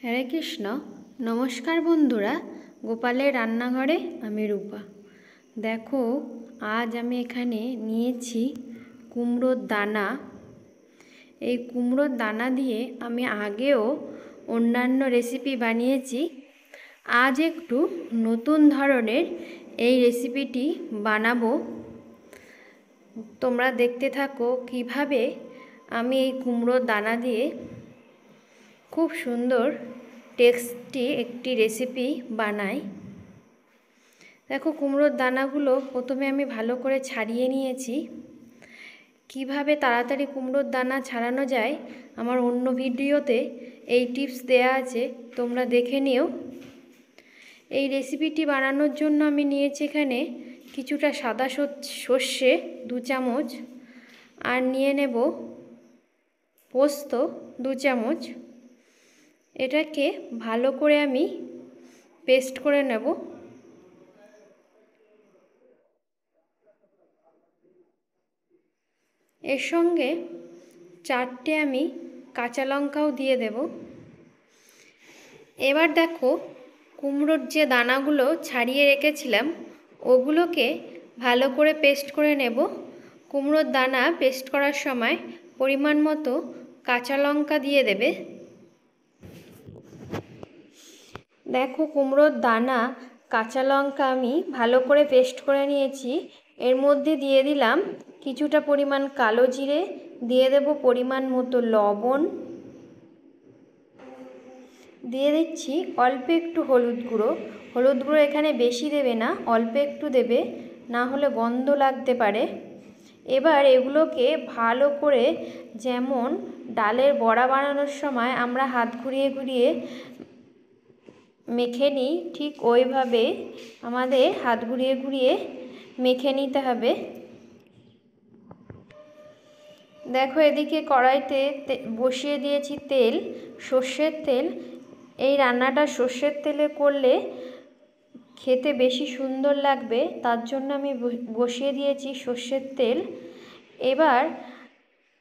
হরে কৃষ্ণ। নমস্কার বন্ধুরা, গোপালের রান্নাঘরে আমি রূপা। দেখো, আজ আমি এখানে নিয়েছি কুমড়োর দানা। এই কুমড়োর দানা দিয়ে আমি আগেও অন্যান্য রেসিপি বানিয়েছি। আজ একটু নতুন ধরনের এই রেসিপিটি বানাবো। তোমরা দেখতে থাকো কিভাবে আমি এই কুমড়োর দানা দিয়ে খুব সুন্দর টেস্টি একটি রেসিপি বানাই। দেখো, কুমড়োর দানাগুলো প্রথমে আমি ভালো করে ছাড়িয়ে নিয়েছি। কিভাবে তাড়াতাড়ি কুমড়োর দানা ছাড়ানো যায় আমার অন্য ভিডিওতে এই টিপস দেয়া আছে, তোমরা দেখে নিও। এই রেসিপিটি বানানোর জন্য আমি নিয়েছি এখানে কিছুটা সাদা সর্ষে 2 চামচ, আর নিয়ে নেব পোস্ত 2 চামচ। এটাকে ভালো করে আমি পেস্ট করে নেব। এর সঙ্গে 4টে আমি কাঁচা লঙ্কাও দিয়ে দেব। এবার দেখো, কুমড়োর যে দানাগুলো ছাড়িয়ে রেখেছিলাম ওগুলোকে ভালো করে পেস্ট করে নেব। কুমড়োর দানা পেস্ট করার সময় পরিমাণ মতো কাঁচা লঙ্কা দিয়ে দেবে। দেখো, কুমড়োর দানা কাঁচা লঙ্কা আমি ভালো করে পেস্ট করে নিয়েছি। এর মধ্যে দিয়ে দিলাম কিছুটা পরিমাণ কালো জিরে, দিয়ে দেব পরিমাণ মতো লবণ, দিয়ে দিচ্ছি অল্প একটু হলুদ গুঁড়ো। হলুদ গুঁড়ো এখানে বেশি দেবে না, অল্প একটু দেবে, না হলে গন্ধ লাগতে পারে। এবার এগুলোকে ভালো করে, যেমন ডালের বড়া বানানোর সময় আমরা হাত ঘুরিয়ে ঘুরিয়ে মেখে নিই, ঠিক ওইভাবে আমাদের হাত ঘুরিয়ে ঘুরিয়ে মেখে নিতে হবে। দেখো, এদিকে কড়াইতে বসিয়ে দিয়েছি তেল, সর্ষের তেল। এই রান্নাটা সর্ষের তেলে করলে খেতে বেশি সুন্দর লাগবে, তার জন্য আমি বসিয়ে দিয়েছি সর্ষের তেল। এবার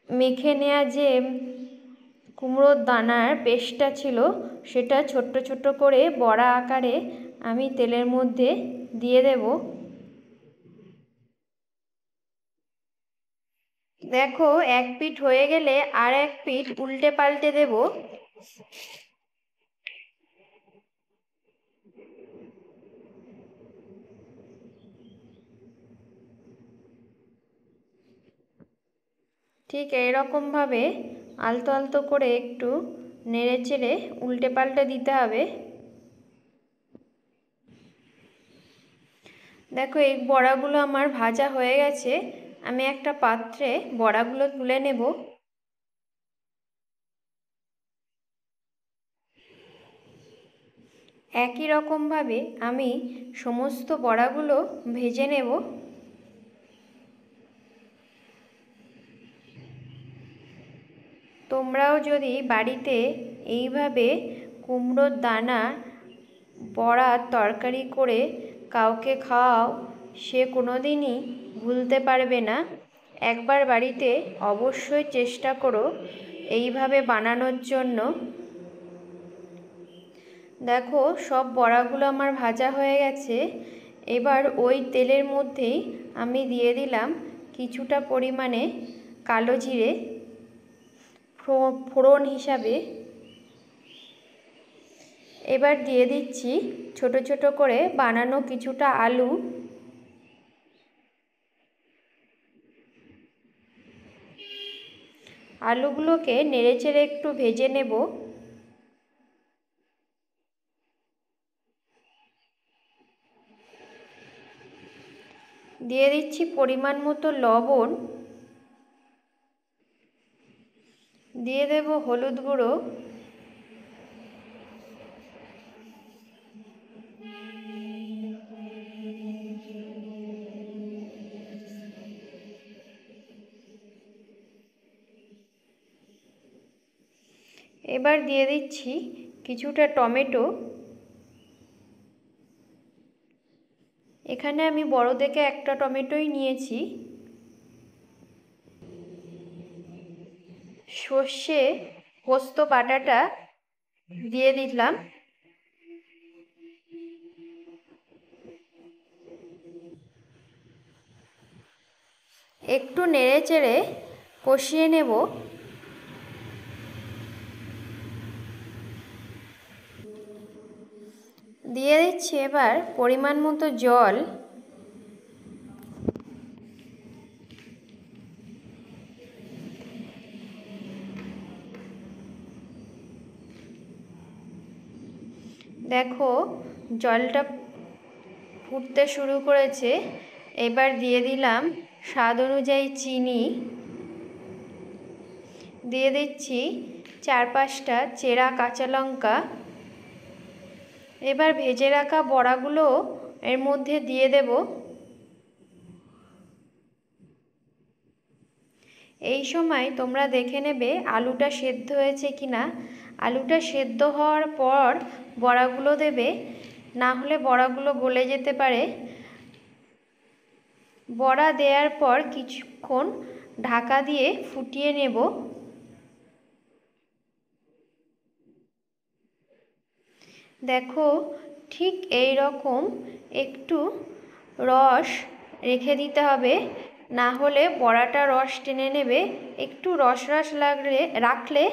মেখে নেওয়া যে কুমড়োর দানার পেস্টটা ছিল সেটা ছোট্ট ছোট্ট করে বড়া আকারে আমি তেলের মধ্যে দিয়ে দেব। দেখো, এক পিঠ হয়ে গেলে আর এক পিঠ উল্টে পাল্টে দেব। ঠিক এইরকমভাবে আলতো আলতো করে একটু নেড়ে চেড়ে উল্টে পাল্টে দিতে হবে। দেখো, এই বড়াগুলো আমার ভাজা হয়ে গেছে। আমি একটা পাত্রে বড়াগুলো তুলে নেব। একই রকমভাবে আমি সমস্ত বড়াগুলো ভেজে নেব। তোমরাও যদি বাড়িতে এইভাবে কুমড়োর দানা বড়ার তরকারি করে কাউকে খাওয়াও, সে কোনোদিনই ভুলতে পারবে না। একবার বাড়িতে অবশ্যই চেষ্টা করো এইভাবে বানানোর জন্য। দেখো, সব বড়াগুলো আমার ভাজা হয়ে গেছে। এবার ওই তেলের মধ্যেই আমি দিয়ে দিলাম কিছুটা পরিমাণে কালো জিরে ফোড়ন হিসাবে। এবার দিয়ে দিচ্ছি ছোট ছোট করে বানানো কিছুটা আলু। আলুগুলোকে নেড়েচেড়ে একটু ভেজে নেব। দিয়ে দিচ্ছি পরিমাণ মতো লবণ, দিয়ে দেব হলুদ গুঁড়ো, এবার দিয়ে দিচ্ছি কিছুটা টমেটো। এখানে আমি বড় দেখে একটা টমেটোই নিয়েছি। সর্ষে পোস্ত বাটাটা দিয়ে দিলাম একটু নেড়ে চেড়ে কষিয়ে নেব। দিয়ে দিচ্ছি এবার পরিমাণ মতো জল। দেখো জলটা ফুটতে শুরু করেছে। এবার দিয়ে দিলাম স্বাদ অনুযায়ী চিনি, দিয়ে দিচ্ছি 4-5টা চেরা কাঁচা লঙ্কা। এবার ভেজে রাখা বড়াগুলো এর মধ্যে দিয়ে দেব। এই সময় তোমরা দেখে নেবে আলুটা সেদ্ধ হয়েছে কিনা। আলুটা সেদ্ধ হওয়ার পর বড়াগুলো দেবে, না হলে বড়াগুলো গলে যেতে পারে। বড়া দেওয়ার পর কিছুক্ষণ ঢাকা দিয়ে ফুটিয়ে নেব। দেখো ঠিক এই রকম একটু রস রেখে দিতে হবে, না হলে বড়াটা রস টেনে নেবে। একটু রস রস রাখলে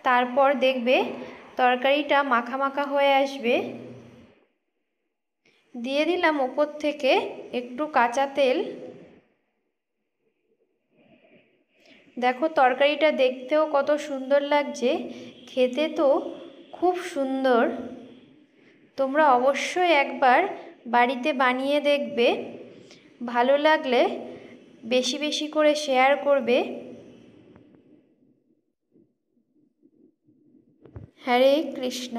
তারপর দেখবে তরকারিটা মাখা মাখা হয়ে আসবে। দিয়ে দিলাম ওপর থেকে একটু কাঁচা তেল। দেখো তরকারিটা দেখতেও কত সুন্দর লাগছে, খেতে তো খুব সুন্দর। তোমরা অবশ্যই একবার বাড়িতে বানিয়ে দেখবে। ভালো লাগলে বেশি বেশি করে শেয়ার করবে। হরে কৃষ্ণ।